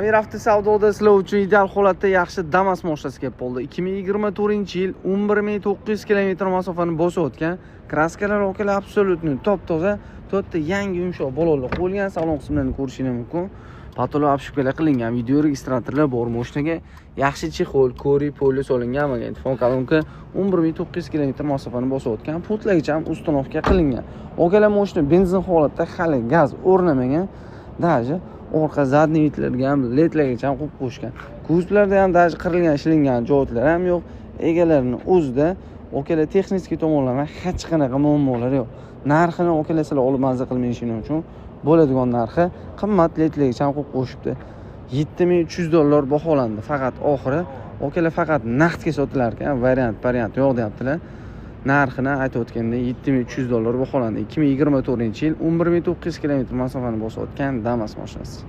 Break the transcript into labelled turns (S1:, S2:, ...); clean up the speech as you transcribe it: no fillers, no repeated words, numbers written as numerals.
S1: Amir avtosavdoda sizlar uchun ideal holatda yaxshi Damas mashinasi kelib qoldi. 2024-yil 11900 km masofani bosib o'tgan. Kraskalar okalar absolutni top-toza, to'rtta yangi yumshoq balolar qo'yilgan. Salon qismlarini ko'rishingiz mumkin. Patolog obshipkalar qilingan, video registratorlar bor. Mashinaga yaxshi chexol, kori, poli solingan magnitofon kolonka 11900 km masofani bosib o'tgan. Putlargacha ham ustanovka qilingan. Okalar mashina benzin holatda, hali gaz o'rnamagan. Даже orqa zadniy vitlarga ham ledlargacha ham qo'yib qo'yishgan. Kuzlarda ham даже qirilgan, ishlangan joylar ham yo'q. Egalarining o'zida okalar texnik tomonlama hech qanaqa muammolar yo'q. Narxini okalar sizlar olib mazza qilmayishingiz uchun bo'ladigan narxi qimmat ledlargacha ham qo'yib qo'yishibdi. $7300 baholandi. Faqat oxiri okalar faqat naqdga sotilar ekan, variant yo'q deyaptilar. Narxini aytib o'tganda $7300 baholandi. 2024-yil 11900 km masofani bosib o'tgan Damas mashinasi.